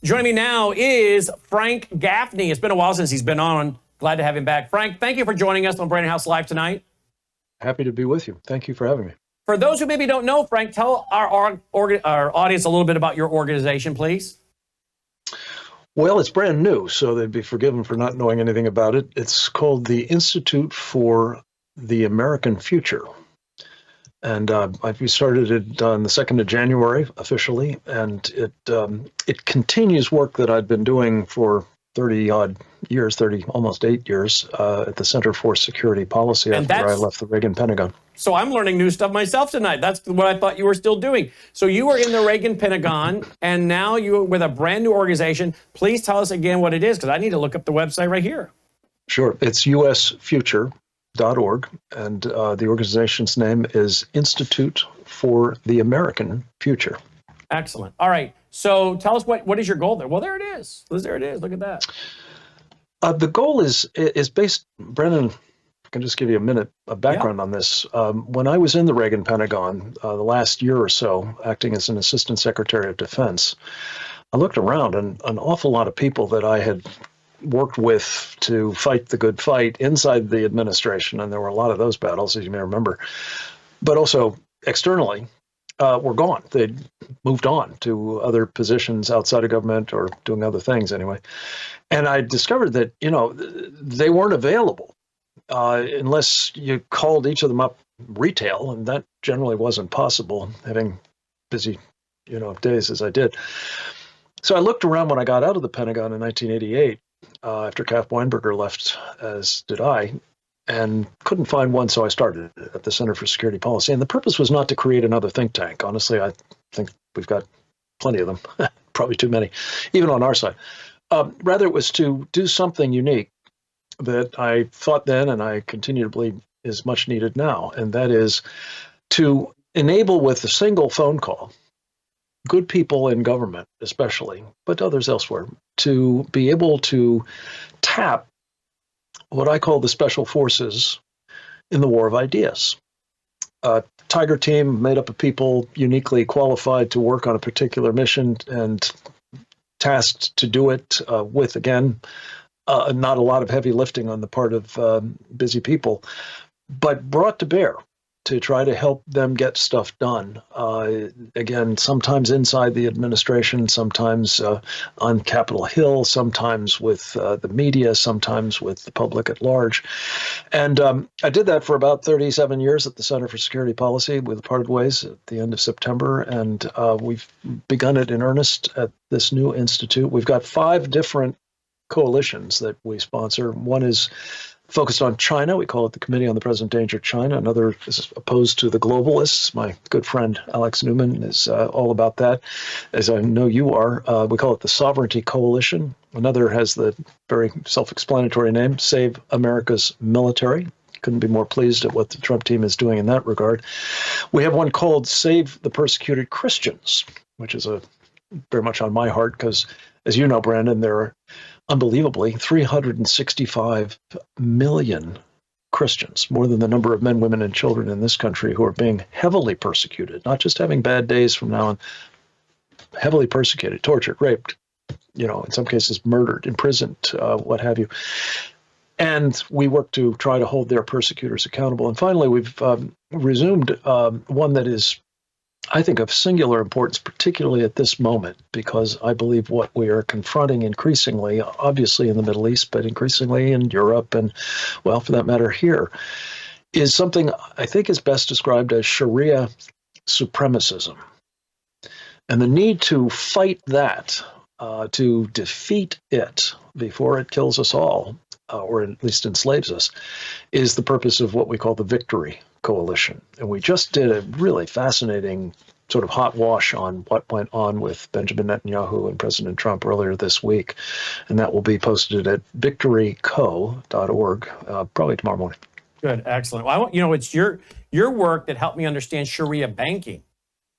Joining me now is Frank Gaffney. It's been a while since he's been on. Glad to have him back. Frank, thank you for joining us on Brannon Howse Live tonight. Happy to be with you. Thank you for having me. For those who maybe don't know, Frank, tell our audience a little bit about your organization, please. Well, it's brand new, so they'd be forgiven for not knowing anything about it. It's called the Institute for the American Future. And we started it on the 2nd of January officially, and it continues work that I'd been doing for 30-odd years, almost 8 years, at the Center for Security Policy after I left the Reagan Pentagon. So I'm learning new stuff myself tonight. That's what I thought you were still doing. So you were in the Reagan Pentagon, and now you're with a brand new organization. Please tell us again what it is, because I need to look up the website right here. Sure. It's usfuture.org, and the organization's name is Institute for the American Future. Excellent. All right. So tell us what is your goal there? Well, there it is. There it is. Look at that. The goal is based, Brennan, I can just give you a minute of background on this. When I was in the Reagan Pentagon the last year or so, acting as an Assistant Secretary of Defense, I looked around, and an awful lot of people that I had worked with to fight the good fight inside the administration, and there were a lot of those battles, as you may remember, but also externally, were gone. They'd moved on to other positions outside of government or doing other things anyway. And I discovered that, they weren't available unless you called each of them up retail, and that generally wasn't possible, having busy, days as I did. So I looked around when I got out of the Pentagon in 1988, after Kath Weinberger left, as did I, and couldn't find one, so I started at the Center for Security Policy. And the purpose was not to create another think tank. Honestly, I think we've got plenty of them, probably too many, even on our side. Rather, it was to do something unique that I thought then, and I continue to believe is much needed now, and that is to enable with a single phone call, good people in government especially, but others elsewhere, to be able to tap what I call the special forces in the war of ideas. A Tiger team made up of people uniquely qualified to work on a particular mission and tasked to do it with, again, not a lot of heavy lifting on the part of busy people, but brought to bear to try to help them get stuff done. Again, sometimes inside the administration, sometimes on Capitol Hill, sometimes with the media, sometimes with the public at large. And I did that for about 37 years at the Center for Security Policy. We parted ways at the end of September, and we've begun it in earnest at this new institute. We've got 5 different coalitions that we sponsor. One is focused on China. We call it the Committee on the Present Danger of China. Another is opposed to the globalists. My good friend Alex Newman is all about that, as I know you are. We call it the Sovereignty Coalition. Another has the very self-explanatory name, Save America's Military. Couldn't be more pleased at what the Trump team is doing in that regard. We have one called Save the Persecuted Christians, which is very much on my heart because, as you know, Brandon, there are unbelievably 365 million Christians, more than the number of men, women, and children in this country who are being heavily persecuted, not just having bad days from now on, heavily persecuted, tortured, raped, in some cases murdered, imprisoned, what have you. And we work to try to hold their persecutors accountable. And finally, we've resumed one that is, I think, of singular importance, particularly at this moment, because I believe what we are confronting increasingly, obviously in the Middle East, but increasingly in Europe and, well, for that matter, here, is something I think is best described as Sharia supremacism. And the need to fight that, to defeat it before it kills us all, or at least enslaves us, is the purpose of what we call the Victory Coalition. And we just did a really fascinating sort of hot wash on what went on with Benjamin Netanyahu and President Trump earlier this week. And that will be posted at victoryco.org probably tomorrow morning. Good. Excellent. Well, it's your work that helped me understand Sharia banking.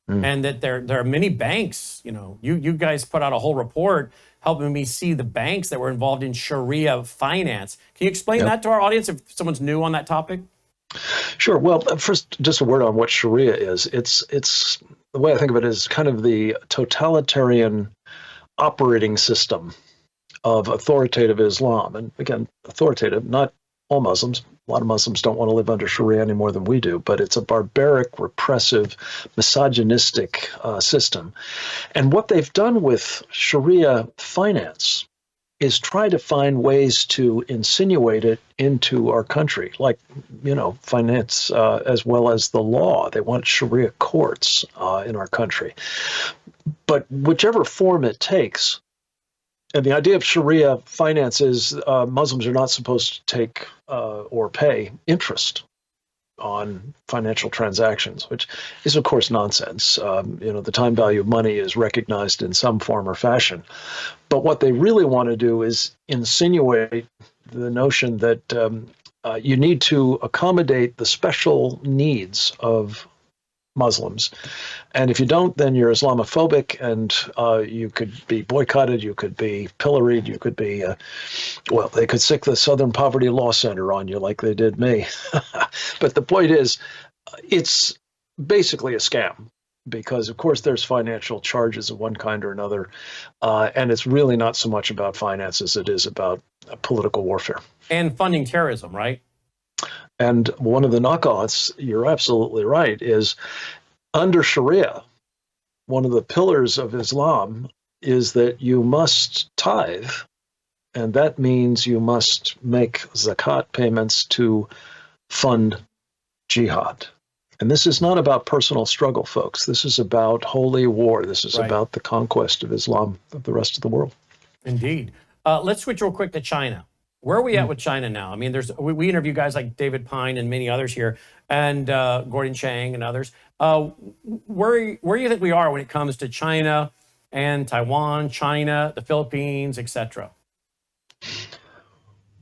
And that there are many banks, you guys put out a whole report helping me see the banks that were involved in Sharia finance. Can you explain that to our audience if someone's new on that topic? Sure. Well, first, just a word on what Sharia is. It's the way I think of it is kind of the totalitarian operating system of authoritative Islam. And again, authoritative, not all Muslims. A lot of Muslims don't want to live under Sharia any more than we do, but it's a barbaric, repressive, misogynistic system. And what they've done with Sharia finance is try to find ways to insinuate it into our country, like, finance as well as the law. They want Sharia courts in our country. But whichever form it takes, and the idea of Sharia finance is Muslims are not supposed to take or pay interest on financial transactions, which is, of course, nonsense. The time value of money is recognized in some form or fashion. But what they really want to do is insinuate the notion that you need to accommodate the special needs of Muslims. And if you don't, then you're Islamophobic, and you could be boycotted, you could be pilloried, you could be, they could sick the Southern Poverty Law Center on you like they did me. But the point is, it's basically a scam because, of course, there's financial charges of one kind or another. And it's really not so much about finance as it is about political warfare. And funding terrorism, right? And one of the knockoffs, you're absolutely right, is under Sharia, one of the pillars of Islam is that you must tithe, and that means you must make zakat payments to fund jihad. And this is not about personal struggle, folks. This is about holy war. This is about the conquest of Islam of the rest of the world. Indeed. Let's switch real quick to China. Where are we at with China now? I mean, we interview guys like David Pine and many others here, and Gordon Chang and others. Where do you think we are when it comes to China and Taiwan, China, the Philippines, etc.?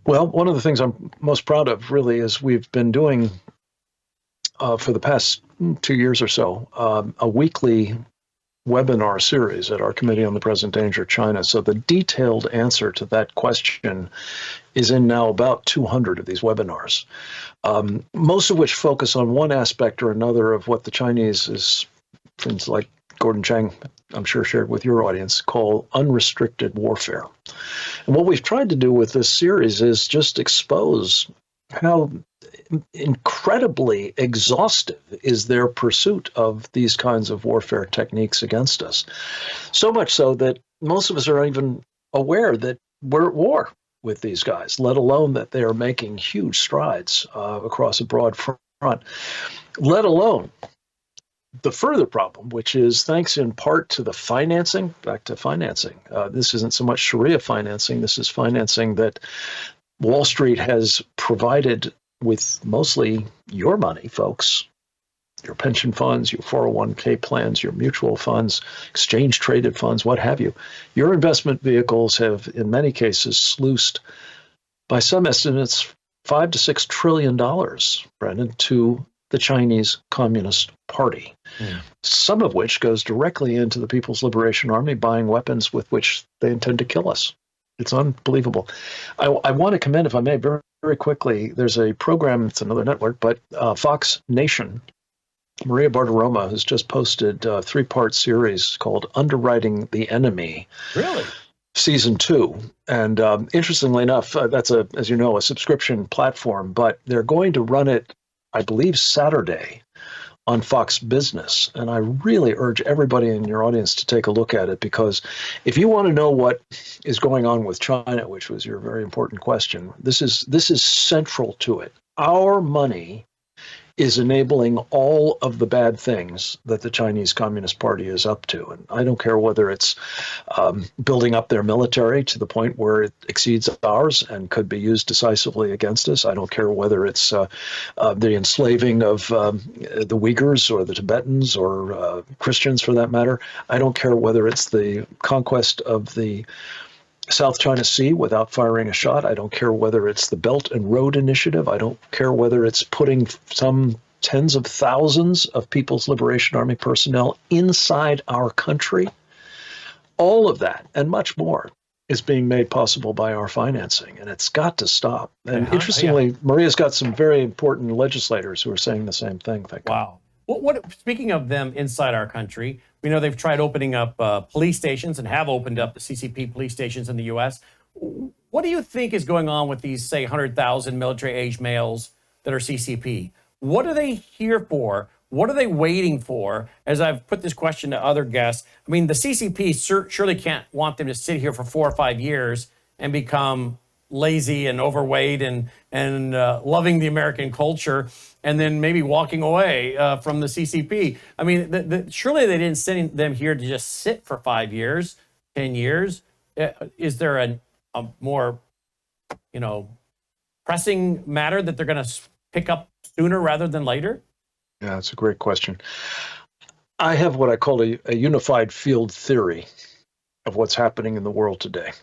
Well, one of the things I'm most proud of, really, is we've been doing for the past 2 years or so a weekly webinar series at our Committee on the Present Danger of China. So the detailed answer to that question is in now about 200 of these webinars, most of which focus on one aspect or another of what the Chinese, is things like Gordon Chang, I'm sure, shared with your audience, call unrestricted warfare. And what we've tried to do with this series is just expose how incredibly exhaustive is their pursuit of these kinds of warfare techniques against us. So much so that most of us are even aware that we're at war with these guys, let alone that they are making huge strides across a broad front, let alone the further problem, which is thanks in part to the financing, back to financing. This isn't so much Sharia financing. This is financing that Wall Street has provided with mostly your money, folks, your pension funds, your 401k plans, your mutual funds, exchange traded funds, what have you. Your investment vehicles have, in many cases, sluiced, by some estimates, $5 to $6 trillion, Brennan, to the Chinese Communist Party, some of which goes directly into the People's Liberation Army buying weapons with which they intend to kill us. It's unbelievable. I want to commend, if I may, very, very quickly, there's a program, it's another network, but Fox Nation, Maria Bartiromo has just posted a 3-part series called Underwriting the Enemy. Really? Season 2. And interestingly enough, that's, as you know, a subscription platform, but they're going to run it, I believe, Saturday on Fox Business. And I really urge everybody in your audience to take a look at it, because if you want to know what is going on with China, which was your very important question, this is central to it. Our money is enabling all of the bad things that the Chinese Communist Party is up to. And I don't care whether it's building up their military to the point where it exceeds ours and could be used decisively against us. I don't care whether it's the enslaving of the Uyghurs or the Tibetans or Christians, for that matter. I don't care whether it's the conquest of the South China Sea without firing a shot. I don't care whether it's the Belt and Road Initiative. I don't care whether it's putting some tens of thousands of People's Liberation Army personnel inside our country. All of that and much more is being made possible by our financing, and it's got to stop. And interestingly, Maria's got some very important legislators who are saying the same thing. Wow. Speaking of them inside our country, we know they've tried opening up police stations and have opened up the CCP police stations in the U.S. What do you think is going on with these, say, 100,000 military-age males that are CCP? What are they here for? What are they waiting for? As I've put this question to other guests, I mean, the CCP surely can't want them to sit here for 4 or 5 years and become lazy and overweight and loving the American culture and then maybe walking away from the CCP. I mean, surely they didn't send them here to just sit for 5 years, 10 years. Is there a more, pressing matter that they're going to pick up sooner rather than later? Yeah, that's a great question. I have what I call a unified field theory of what's happening in the world today.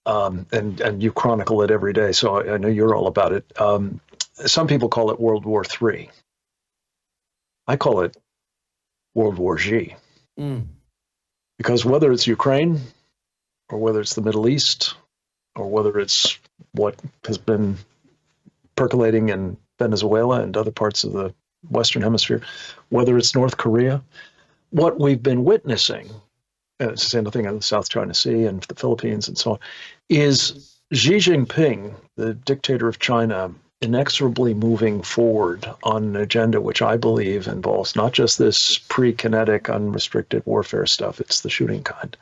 And you chronicle it every day, so I know you're all about it. Some people call it World War III. I call it World War G. Because whether it's Ukraine, or whether it's the Middle East, or whether it's what has been percolating in Venezuela and other parts of the Western Hemisphere, whether it's North Korea, what we've been witnessing, it's the same thing in the South China Sea and the Philippines and so on, is Xi Jinping, the dictator of China, inexorably moving forward on an agenda which I believe involves not just this pre-kinetic, unrestricted warfare stuff, it's the shooting kind.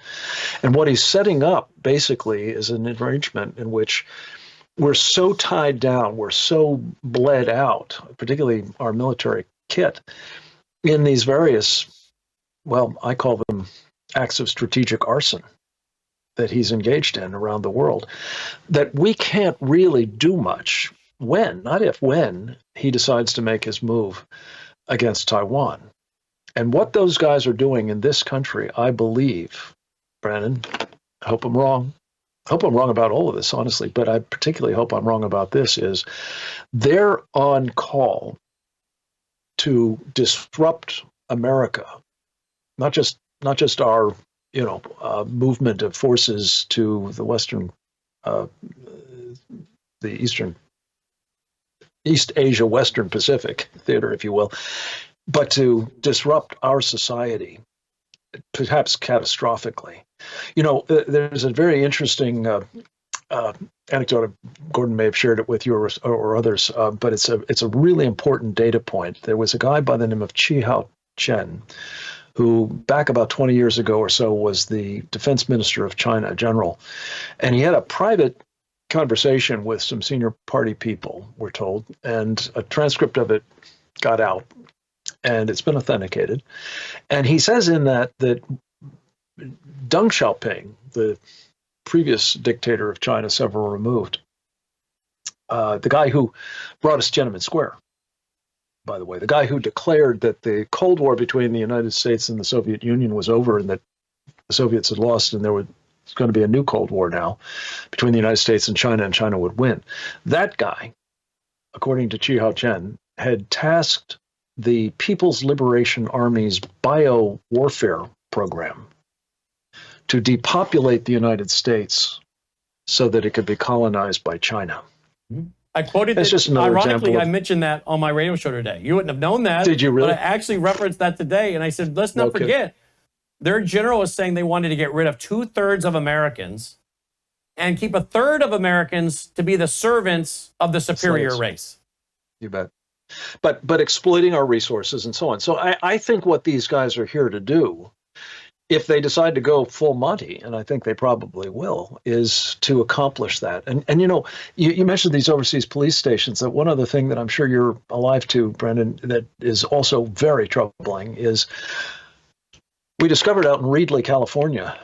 And what he's setting up, basically, is an arrangement in which we're so tied down, we're so bled out, particularly our military kit, in these various, well, I call them acts of strategic arson that he's engaged in around the world, that we can't really do much when, not if, when he decides to make his move against Taiwan. And what those guys are doing in this country, I believe, Brannon, I hope I'm wrong. I hope I'm wrong about all of this, honestly, but I particularly hope I'm wrong about this, is they're on call to disrupt America, not just our, movement of forces to the Western, the East Asia, Western Pacific theater, if you will, but to disrupt our society, perhaps catastrophically. There's a very interesting anecdote. Gordon may have shared it with you or others, but it's a really important data point. There was a guy by the name of Chi Hao Chen, who back about 20 years ago or so was the defense minister of China, general, and he had a private conversation with some senior party people, we're told, and a transcript of it got out, and it's been authenticated. And he says in that Deng Xiaoping, the previous dictator of China, several removed, the guy who brought us Tiananmen Square, by the way, the guy who declared that the Cold War between the United States and the Soviet Union was over and that the Soviets had lost and there was going to be a new Cold War now between the United States and China would win. That guy, according to Chi Hao Chen, had tasked the People's Liberation Army's bio-warfare program to depopulate the United States so that it could be colonized by China. I quoted That's it. just another Ironically, example I mentioned that on my radio show today. You wouldn't have known that. Did you really? But I actually referenced that today, and I said, let's not forget, their general was saying they wanted to get rid of 2/3 of Americans and keep 1/3 of Americans to be the servants of the superior race. You bet. But exploiting our resources and so on. So I think what these guys are here to do, if they decide to go full Monty, and I think they probably will, is to accomplish that. And you mentioned these overseas police stations. That one other thing that I'm sure you're alive to, Brendan, that is also very troubling is we discovered out in Reedley, California,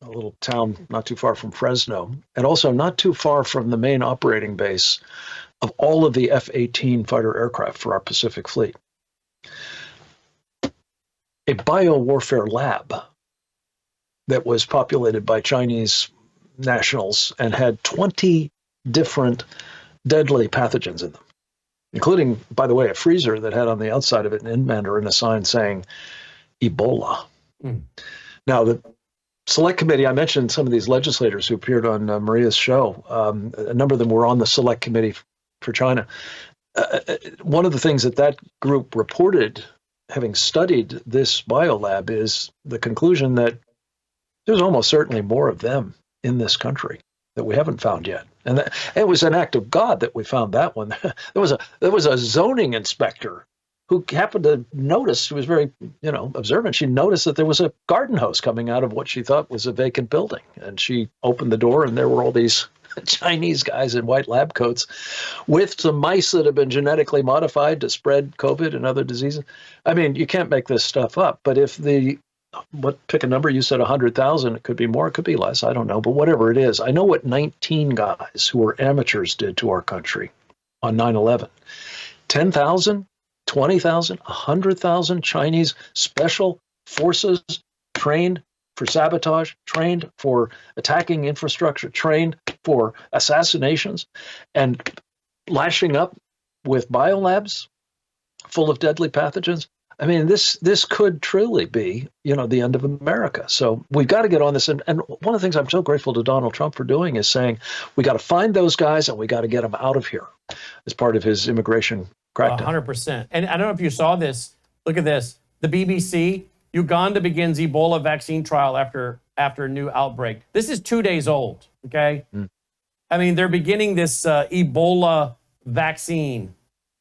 a little town not too far from Fresno, and also not too far from the main operating base of all of the F-18 fighter aircraft for our Pacific Fleet, a biowarfare lab that was populated by Chinese nationals and had 20 different deadly pathogens in them, including, by the way, a freezer that had on the outside of it in Mandarin a sign saying Ebola. Now, the Select Committee, I mentioned some of these legislators who appeared on Maria's show. A number of them were on the Select Committee for China. one of the things that group reported, having studied this biolab, is the conclusion that there's almost certainly more of them in this country that we haven't found yet. And it was an act of God that we found that one. There was a zoning inspector who happened to notice. She was very, observant. She noticed that there was a garden hose coming out of what she thought was a vacant building. And she opened the door, and there were all these Chinese guys in white lab coats with some mice that have been genetically modified to spread COVID and other diseases. I mean, you can't make this stuff up. But if pick a number, you said 100,000, it could be more, it could be less, I don't know. But whatever it is, I know what 19 guys who were amateurs did to our country on 9/11. 10,000, 20,000, 100,000 Chinese special forces trained for sabotage, trained for attacking infrastructure, trained for assassinations, and lashing up with biolabs full of deadly pathogens. I mean, this could truly be, the end of America. So we've got to get on this. And one of the things I'm so grateful to Donald Trump for doing is saying, we got to find those guys and we got to get them out of here as part of his immigration crackdown. 100%. And I don't know if you saw this. Look at this. The BBC, Uganda begins Ebola vaccine trial after new outbreak. This is 2 days old, okay? I mean, they're beginning this Ebola vaccine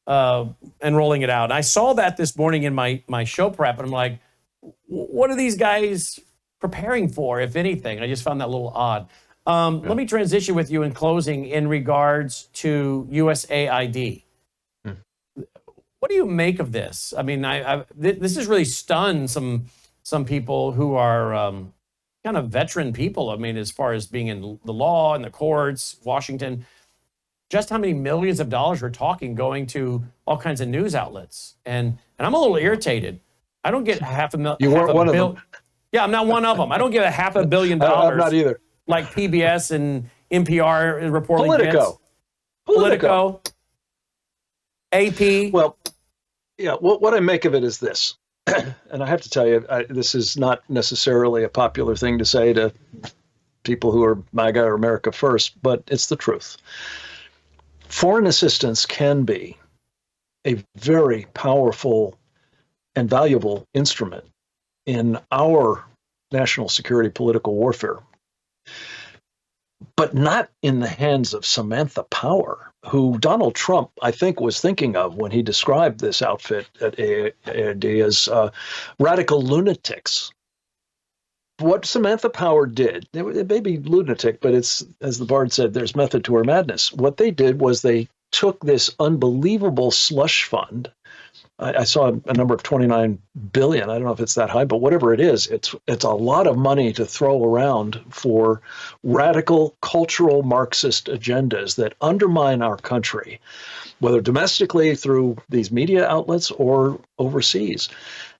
and rolling it out. And I saw that this morning in my show prep, and I'm like, what are these guys preparing for, if anything? I just found that a little odd. Let me transition with you in closing in regards to USAID. What do you make of this? I mean, this has really stunned some people who are kind of veteran people. I mean, as far as being in the law and the courts, Washington, just how many millions of dollars we're talking going to all kinds of news outlets. And I'm a little irritated. I don't get $500,000. You weren't one of them. Yeah, I'm not one of them. I don't give $500 million. I'm not either. Like PBS and NPR reporting. Politico. AP. Well, yeah, what I make of it is this. And I have to tell you, this is not necessarily a popular thing to say to people who are MAGA or America First, but it's the truth. Foreign assistance can be a very powerful and valuable instrument in our national security political warfare, but not in the hands of Samantha Power, who Donald Trump, I think, was thinking of when he described this outfit at AID as radical lunatics. What Samantha Power did, it may be lunatic, but it's, as the Bard said, there's method to her madness. What they did was they took this unbelievable slush fund. I saw a number of 29 billion. I don't know if it's that high, but whatever it is, it's a lot of money to throw around for radical cultural Marxist agendas that undermine our country, whether domestically through these media outlets or overseas.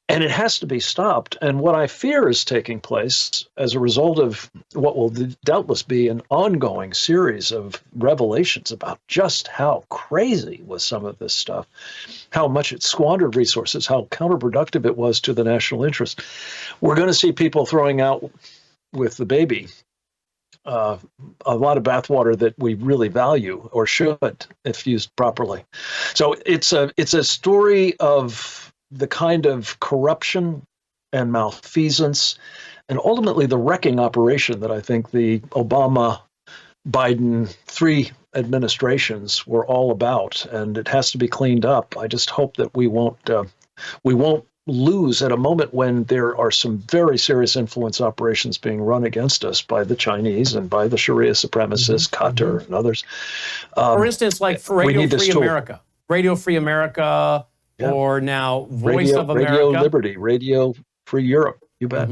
And it has to be stopped. And what I fear is taking place as a result of what will doubtless be an ongoing series of revelations about just how crazy was some of this stuff, how much it squandered resources, how counterproductive it was to the national interest. We're going to see people throwing out with the baby a lot of bathwater that we really value or should if used properly. So it's a story of the kind of corruption and malfeasance and ultimately the wrecking operation that I think the Obama, Biden, 3 administrations were all about, and it has to be cleaned up. I just hope that we won't lose at a moment when there are some very serious influence operations being run against us by the Chinese and by the Sharia supremacists, Qatar and others. For instance, like for Radio Free America, yeah. Or now Voice of America. Radio Liberty, Radio Free Europe, you bet.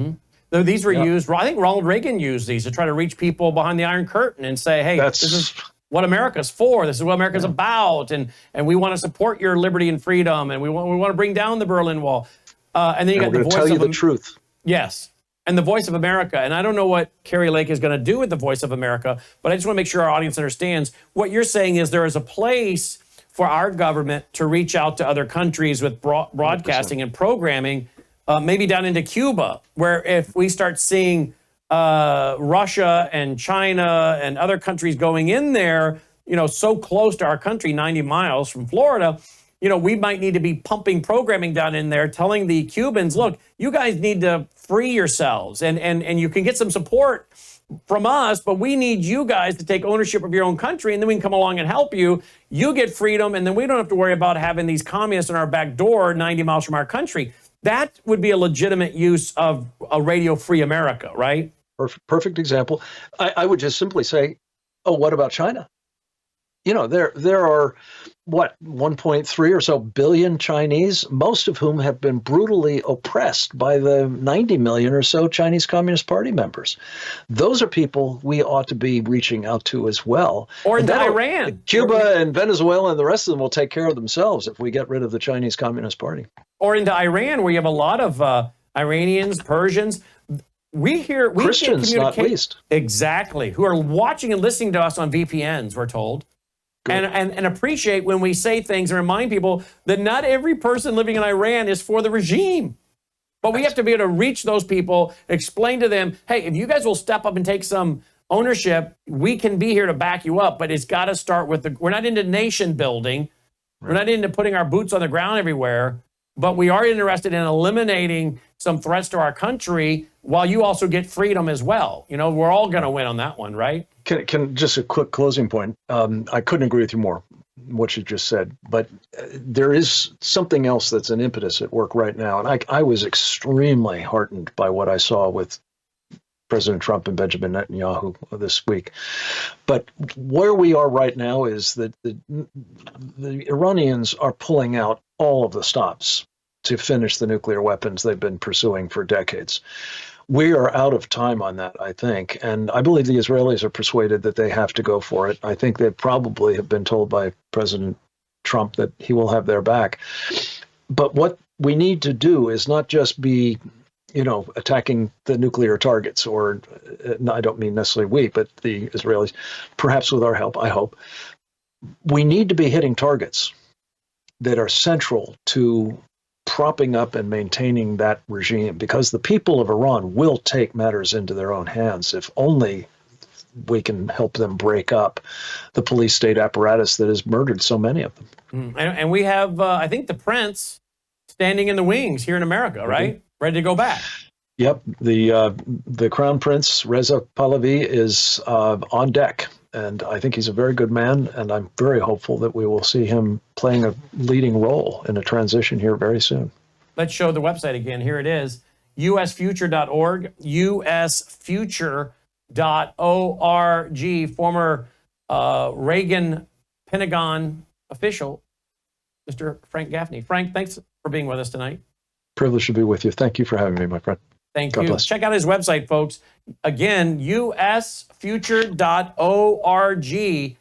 Though these were used, I think Ronald Reagan used these to try to reach people behind the Iron Curtain and say, hey, this is what America's for. This is what America's about. And we want to support your liberty and freedom. And we want to bring down the Berlin Wall. And then you got the Voice of the truth. Yes. And the Voice of America. And I don't know what Kari Lake is going to do with the Voice of America, but I just want to make sure our audience understands what you're saying is there is a place for our government to reach out to other countries with broadcasting 100%. And programming, maybe down into Cuba, where if we start seeing Russia and China and other countries going in there, so close to our country, 90 miles from Florida, we might need to be pumping programming down in there, telling the Cubans, look, you guys need to free yourselves and you can get some support from us, but we need you guys to take ownership of your own country, and then we can come along and help you. You get freedom, and then we don't have to worry about having these communists in our back door 90 miles from our country. That would be a legitimate use of a Radio Free America, right? Perfect example. I would just simply say, oh, what about China? There are, 1.3 or so billion Chinese, most of whom have been brutally oppressed by the 90 million or so Chinese Communist Party members. Those are people we ought to be reaching out to as well. Or into Iran. Cuba and Venezuela and the rest of them will take care of themselves if we get rid of the Chinese Communist Party. Or into Iran, where you have a lot of Iranians, Persians. Christians, not least. Exactly, who are watching and listening to us on VPNs, we're told. And appreciate when we say things and remind people that not every person living in Iran is for the regime. But we have to be able to reach those people, explain to them, hey, if you guys will step up and take some ownership, we can be here to back you up. But it's got to start with we're not into nation building. Right. We're not into putting our boots on the ground everywhere. But we are interested in eliminating some threats to our country while you also get freedom as well. We're all going to win on that one, right? Can just a quick closing point. I couldn't agree with you more, what you just said. But there is something else that's an impetus at work right now. And I was extremely heartened by what I saw with President Trump and Benjamin Netanyahu this week. But where we are right now is that the Iranians are pulling out all of the stops to finish the nuclear weapons they've been pursuing for decades. We are out of time on that, I think. And I believe the Israelis are persuaded that they have to go for it. I think they probably have been told by President Trump that he will have their back. But what we need to do is not just be, attacking the nuclear targets, or I don't mean necessarily we, but the Israelis, perhaps with our help, I hope. We need to be hitting targets that are central to propping up and maintaining that regime, because the people of Iran will take matters into their own hands if only we can help them break up the police state apparatus that has murdered so many of them. And we have, I think, the prince standing in the wings here in America, right? Mm-hmm. Ready to go back. Yep. The Crown Prince, Reza Pahlavi, is on deck. And I think he's a very good man, and I'm very hopeful that we will see him playing a leading role in a transition here very soon. Let's show the website again. Here it is, usfuture.org, usfuture.org. Former Reagan Pentagon official, Mr. Frank Gaffney. Frank, thanks for being with us tonight. Privilege to be with you. Thank you for having me, my friend. Thank you. Check out his website, folks. Again, usfuture.org.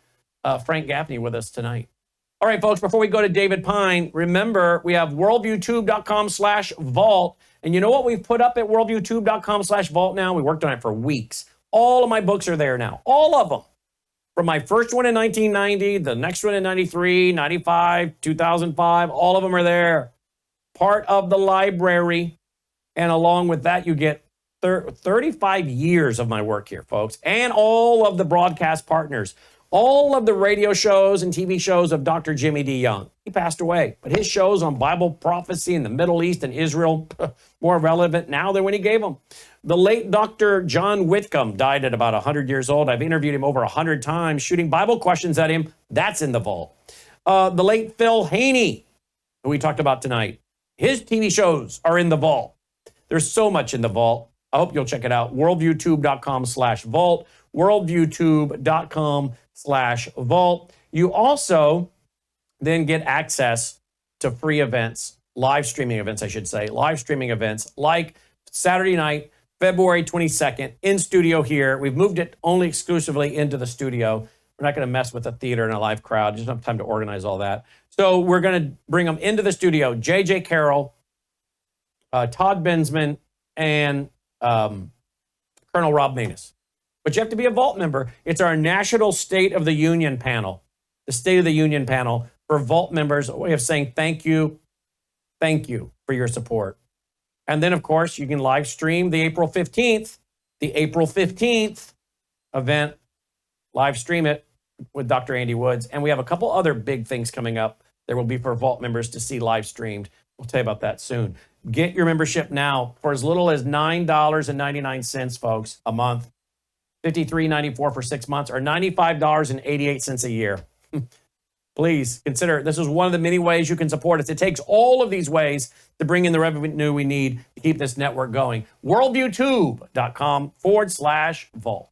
Frank Gaffney with us tonight. All right, folks, before we go to David Pine, remember, we have worldviewtube.com/vault. And you know what we've put up at worldviewtube.com/vault now? We worked on it for weeks. All of my books are there now. All of them. From my first one in 1990, the next one in 93, 95, 2005, all of them are there. Part of the library. And along with that, you get 35 years of my work here, folks, and all of the broadcast partners, all of the radio shows and TV shows of Dr. Jimmy D. Young. He passed away, but his shows on Bible prophecy in the Middle East and Israel, more relevant now than when he gave them. The late Dr. John Whitcomb died at about 100 years old. I've interviewed him over 100 times, shooting Bible questions at him. That's in the vault. The late Phil Haney, who we talked about tonight, his TV shows are in the vault. There's so much in the vault. I hope you'll check it out. Worldviewtube.com/vault. Worldviewtube.com/vault. You also then get access to free events, live streaming events, I should say, live streaming events like Saturday night, February 22nd, in studio here. We've moved it only exclusively into the studio. We're not going to mess with the theater and a live crowd. Just don't have time to organize all that. So we're going to bring them into the studio. J.J. Carrell, Todd Bensman, and Colonel Rob Maness. But you have to be a Vault member. It's our National State of the Union panel, the State of the Union panel for Vault members, a way of saying thank you for your support. And then, of course, you can live stream the April 15th event, live stream it. with Dr. Andy Woods. And we have a couple other big things coming up. There will be for Vault members to see live streamed. We'll tell you about that soon. Get your membership now for as little as $9.99, folks, a month. $53.94 for 6 months, or $95.88 a year. Please consider, this is one of the many ways you can support us. It takes all of these ways to bring in the revenue we need to keep this network going. WorldviewTube.com/vault.